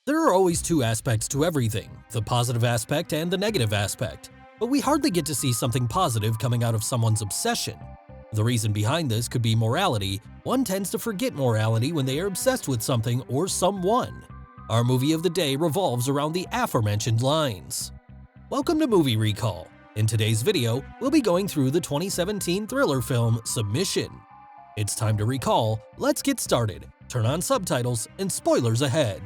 There are always two aspects to everything, the positive aspect and the negative aspect, but we hardly get to see something positive coming out of someone's obsession. The reason behind this could be morality. One tends to forget morality when they are obsessed with something or someone. Our movie of the day revolves around the aforementioned lines. Welcome to Movie Recall. In today's video, we'll be going through the 2017 thriller film Submission. It's time to recall. Let's get started. Turn on subtitles and spoilers ahead.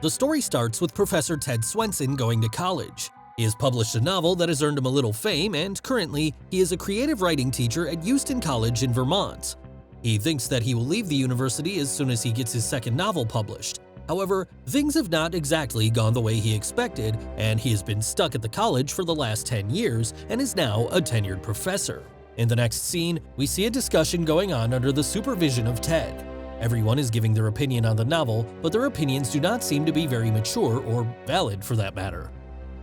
The story starts with Professor Ted Swenson going to college. He has published a novel that has earned him a little fame, and currently, he is a creative writing teacher at Euston College in Vermont. He thinks that he will leave the university as soon as he gets his second novel published. However, things have not exactly gone the way he expected, and he has been stuck at the college for the last 10 years and is now a tenured professor. In the next scene, we see a discussion going on under the supervision of Ted. Everyone is giving their opinion on the novel, but their opinions do not seem to be very mature or valid for that matter.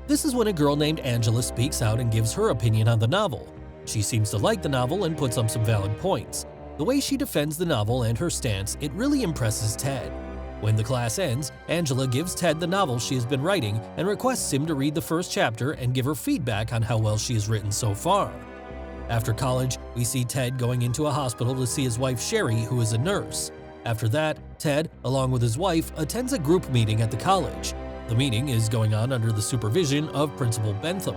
This is when a girl named Angela speaks out and gives her opinion on the novel. She seems to like the novel and puts up some valid points. The way she defends the novel and her stance, it really impresses Ted. When the class ends, Angela gives Ted the novel she has been writing and requests him to read the first chapter and give her feedback on how well she has written so far. After college, we see Ted going into a hospital to see his wife Sherry, who is a nurse. After that, Ted, along with his wife, attends a group meeting at the college. The meeting is going on under the supervision of Principal Bentham.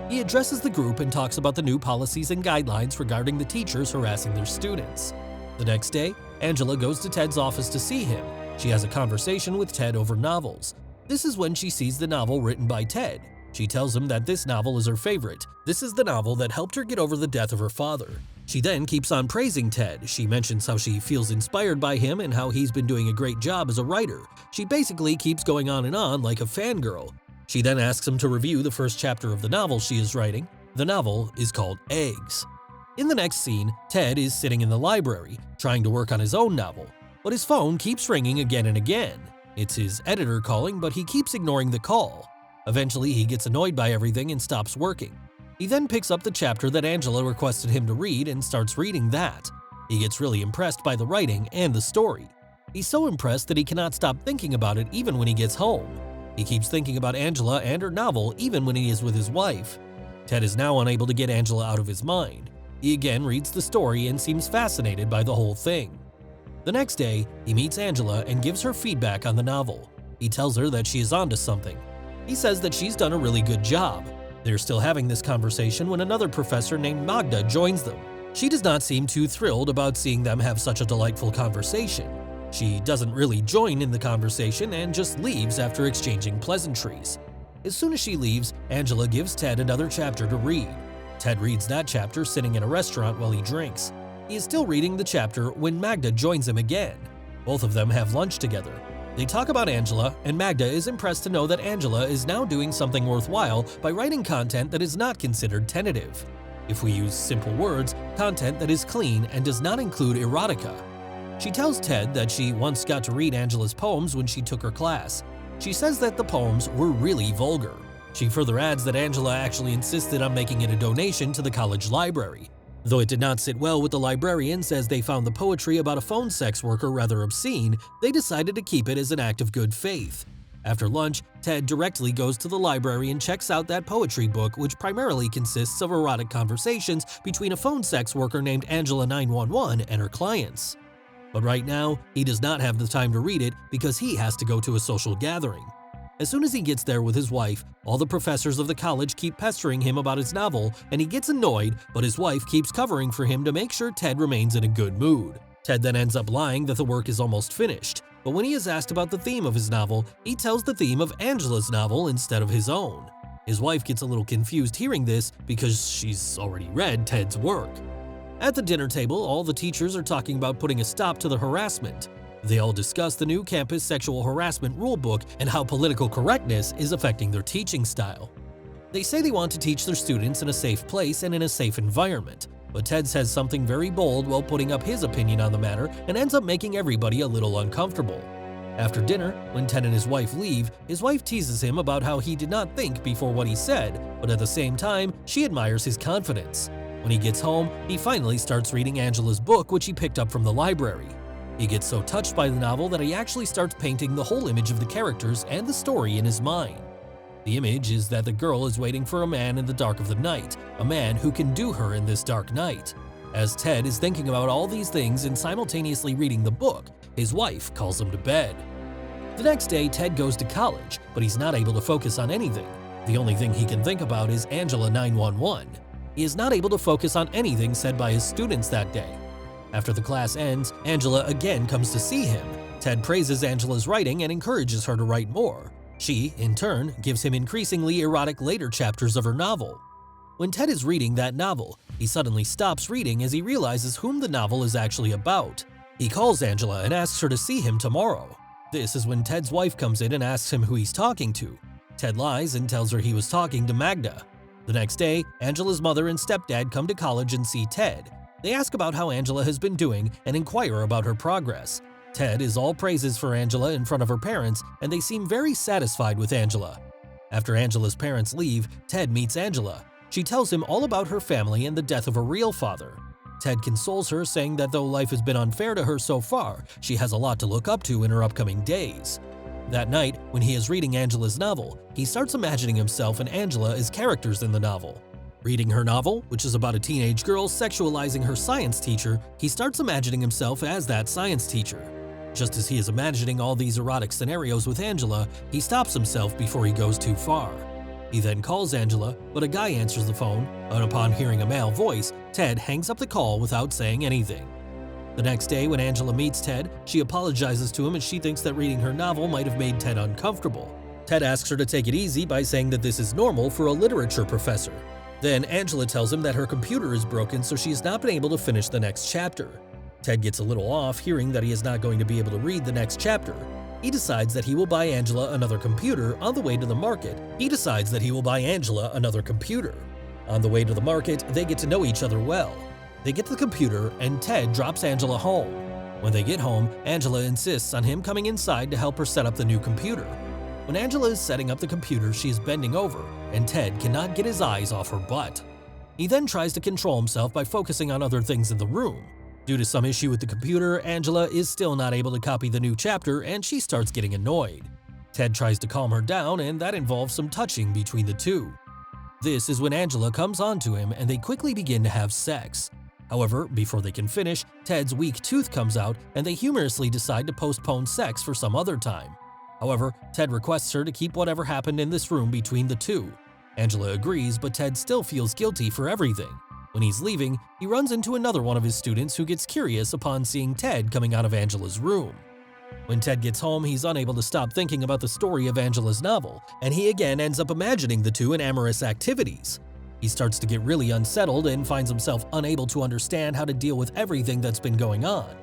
He addresses the group and talks about the new policies and guidelines regarding the teachers harassing their students. The next day, Angela goes to Ted's office to see him. She has a conversation with Ted over novels. This is when she sees the novel written by Ted. She tells him that this novel is her favorite. This is the novel that helped her get over the death of her father. She then keeps on praising Ted. She mentions how she feels inspired by him and how he's been doing a great job as a writer. She basically keeps going on and on like a fangirl. She then asks him to review the first chapter of the novel she is writing. The novel is called Eggs. In the next scene, Ted is sitting in the library, trying to work on his own novel, but his phone keeps ringing again and again. It's his editor calling, but he keeps ignoring the call. Eventually, he gets annoyed by everything and stops working. He then picks up the chapter that Angela requested him to read and starts reading that. He gets really impressed by the writing and the story. He's so impressed that he cannot stop thinking about it even when he gets home. He keeps thinking about Angela and her novel even when he is with his wife. Ted is now unable to get Angela out of his mind. He again reads the story and seems fascinated by the whole thing. The next day, he meets Angela and gives her feedback on the novel. He tells her that she is onto something. He says that she's done a really good job. They're still having this conversation when another professor named Magda joins them. She does not seem too thrilled about seeing them have such a delightful conversation. She doesn't really join in the conversation and just leaves after exchanging pleasantries. As soon as she leaves, Angela gives Ted another chapter to read. Ted reads that chapter sitting in a restaurant while he drinks. He is still reading the chapter when Magda joins him again. Both of them have lunch together. They talk about Angela, and Magda is impressed to know that Angela is now doing something worthwhile by writing content that is not considered tentative. If we use simple words, content that is clean and does not include erotica. She tells Ted that she once got to read Angela's poems when she took her class. She says that the poems were really vulgar. She further adds that Angela actually insisted on making it a donation to the college library. Though it did not sit well with the librarians as they found the poetry about a phone sex worker rather obscene, they decided to keep it as an act of good faith. After lunch, Ted directly goes to the library and checks out that poetry book, which primarily consists of erotic conversations between a phone sex worker named Angela 911 and her clients. But right now, he does not have the time to read it because he has to go to a social gathering. As soon as he gets there with his wife, all the professors of the college keep pestering him about his novel, and he gets annoyed, but his wife keeps covering for him to make sure Ted remains in a good mood. Ted then ends up lying that the work is almost finished, but when he is asked about the theme of his novel, he tells the theme of Angela's novel instead of his own. His wife gets a little confused hearing this because she's already read Ted's work. At the dinner table, all the teachers are talking about putting a stop to the harassment. They all discuss the new campus sexual harassment rulebook and how political correctness is affecting their teaching style. They say they want to teach their students in a safe place and in a safe environment, but Ted says something very bold while putting up his opinion on the matter and ends up making everybody a little uncomfortable. After dinner, when Ted and his wife leave, his wife teases him about how he did not think before what he said, but at the same time, she admires his confidence. When he gets home, he finally starts reading Angela's book, which he picked up from the library. He gets so touched by the novel that he actually starts painting the whole image of the characters and the story in his mind. The image is that the girl is waiting for a man in the dark of the night, a man who can do her in this dark night. As Ted is thinking about all these things and simultaneously reading the book, his wife calls him to bed. The next day, Ted goes to college, but he's not able to focus on anything. The only thing he can think about is Angela 911. He is not able to focus on anything said by his students that day. After the class ends, Angela again comes to see him. Ted praises Angela's writing and encourages her to write more. She, in turn, gives him increasingly erotic later chapters of her novel. When Ted is reading that novel, he suddenly stops reading as he realizes whom the novel is actually about. He calls Angela and asks her to see him tomorrow. This is when Ted's wife comes in and asks him who he's talking to. Ted lies and tells her he was talking to Magda. The next day, Angela's mother and stepdad come to college and see Ted. They ask about how Angela has been doing and inquire about her progress. Ted is all praises for Angela in front of her parents, and they seem very satisfied with Angela. After Angela's parents leave, Ted meets Angela. She tells him all about her family and the death of her real father. Ted consoles her, saying that though life has been unfair to her so far, she has a lot to look up to in her upcoming days. That night, when he is reading Angela's novel, he starts imagining himself and Angela as characters in the novel. Reading her novel, which is about a teenage girl sexualizing her science teacher, he starts imagining himself as that science teacher. Just as he is imagining all these erotic scenarios with Angela, he stops himself before he goes too far. He then calls Angela, but a guy answers the phone, and upon hearing a male voice, Ted hangs up the call without saying anything. The next day, when Angela meets Ted, she apologizes to him as she thinks that reading her novel might have made Ted uncomfortable. Ted asks her to take it easy by saying that this is normal for a literature professor. Then Angela tells him that her computer is broken, so she has not been able to finish the next chapter. Ted gets a little off, hearing that he is not going to be able to read the next chapter. He decides that he will buy Angela another computer. On the way to the market, On the way to the market, they get to know each other well. They get the computer, and Ted drops Angela home. When they get home, Angela insists on him coming inside to help her set up the new computer. When Angela is setting up the computer, she is bending over, and Ted cannot get his eyes off her butt. He then tries to control himself by focusing on other things in the room. Due to some issue with the computer, Angela is still not able to copy the new chapter, and she starts getting annoyed. Ted tries to calm her down, and that involves some touching between the two. This is when Angela comes onto him, and they quickly begin to have sex. However, before they can finish, Ted's weak tooth comes out, and they humorously decide to postpone sex for some other time. However, Ted requests her to keep whatever happened in this room between the two. Angela agrees, but Ted still feels guilty for everything. When he's leaving, he runs into another one of his students who gets curious upon seeing Ted coming out of Angela's room. When Ted gets home, he's unable to stop thinking about the story of Angela's novel, and he again ends up imagining the two in amorous activities. He starts to get really unsettled and finds himself unable to understand how to deal with everything that's been going on.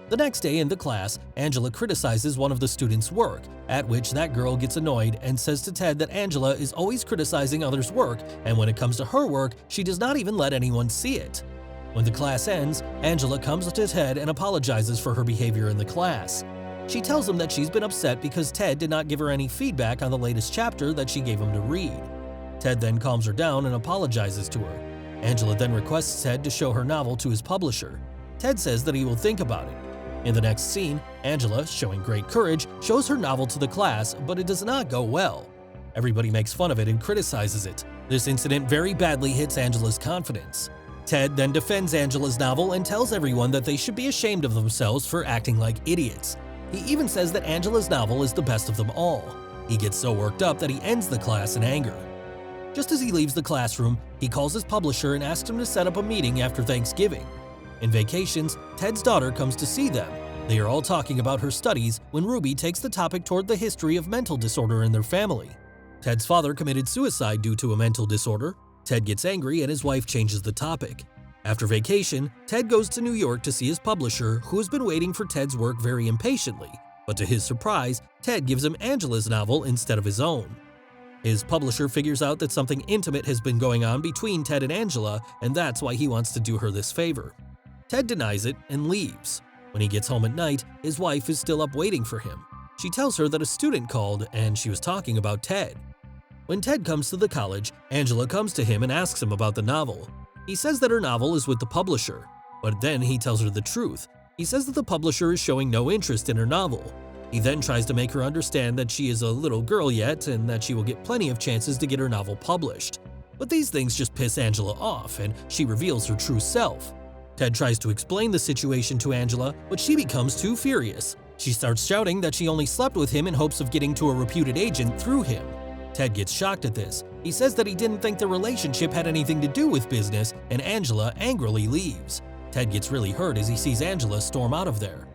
The next day in the class, Angela criticizes one of the students' work, at which that girl gets annoyed and says to Ted that Angela is always criticizing others' work, and when it comes to her work, she does not even let anyone see it. When the class ends, Angela comes to Ted and apologizes for her behavior in the class. She tells him that she's been upset because Ted did not give her any feedback on the latest chapter that she gave him to read. Ted then calms her down and apologizes to her. Angela then requests Ted to show her novel to his publisher. Ted says that he will think about it. In the next scene, Angela, showing great courage, shows her novel to the class, but it does not go well. Everybody makes fun of it and criticizes it. This incident very badly hits Angela's confidence. Ted then defends Angela's novel and tells everyone that they should be ashamed of themselves for acting like idiots. He even says that Angela's novel is the best of them all. He gets so worked up that he ends the class in anger. Just as he leaves the classroom, he calls his publisher and asks him to set up a meeting after Thanksgiving. In vacations, Ted's daughter comes to see them. They are all talking about her studies when Ruby takes the topic toward the history of mental disorder in their family. Ted's father committed suicide due to a mental disorder. Ted gets angry and his wife changes the topic. After vacation, Ted goes to New York to see his publisher, who has been waiting for Ted's work very impatiently, but to his surprise, Ted gives him Angela's novel instead of his own. His publisher figures out that something intimate has been going on between Ted and Angela, and that's why he wants to do her this favor. Ted denies it and leaves. When he gets home at night, his wife is still up waiting for him. She tells her that a student called and she was talking about Ted. When Ted comes to the college, Angela comes to him and asks him about the novel. He says that her novel is with the publisher, but then he tells her the truth. He says that the publisher is showing no interest in her novel. He then tries to make her understand that she is a little girl yet and that she will get plenty of chances to get her novel published. But these things just piss Angela off, and she reveals her true self. Ted tries to explain the situation to Angela, but she becomes too furious. She starts shouting that she only slept with him in hopes of getting to a reputed agent through him. Ted gets shocked at this. He says that he didn't think the relationship had anything to do with business, and Angela angrily leaves. Ted gets really hurt as he sees Angela storm out of there.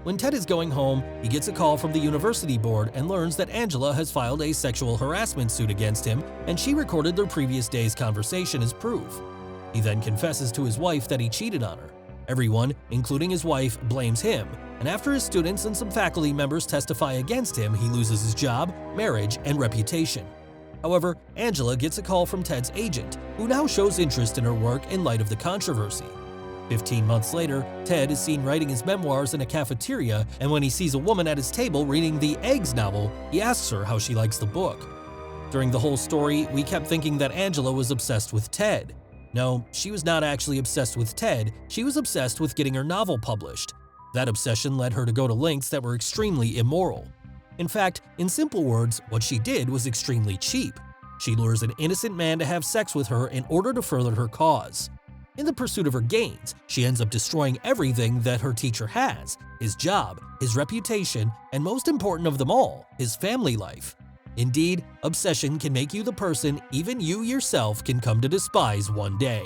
When Ted is going home, he gets a call from the university board and learns that Angela has filed a sexual harassment suit against him, and she recorded their previous day's conversation as proof. He then confesses to his wife that he cheated on her. Everyone, including his wife, blames him, and after his students and some faculty members testify against him, he loses his job, marriage, and reputation. However, Angela gets a call from Ted's agent, who now shows interest in her work in light of the controversy. 15 months later, Ted is seen writing his memoirs in a cafeteria, and when he sees a woman at his table reading the Eggs novel, he asks her how she likes the book. During the whole story, we kept thinking that Angela was obsessed with Ted. No, she was not actually obsessed with Ted, she was obsessed with getting her novel published. That obsession led her to go to lengths that were extremely immoral. In fact, in simple words, what she did was extremely cheap. She lures an innocent man to have sex with her in order to further her cause. In the pursuit of her gains, she ends up destroying everything that her teacher has: his job, his reputation, and most important of them all, his family life. Indeed, obsession can make you the person even you yourself can come to despise one day.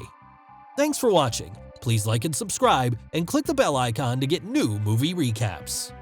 Thanks for watching. Please like and subscribe, and click the bell icon to get new movie recaps.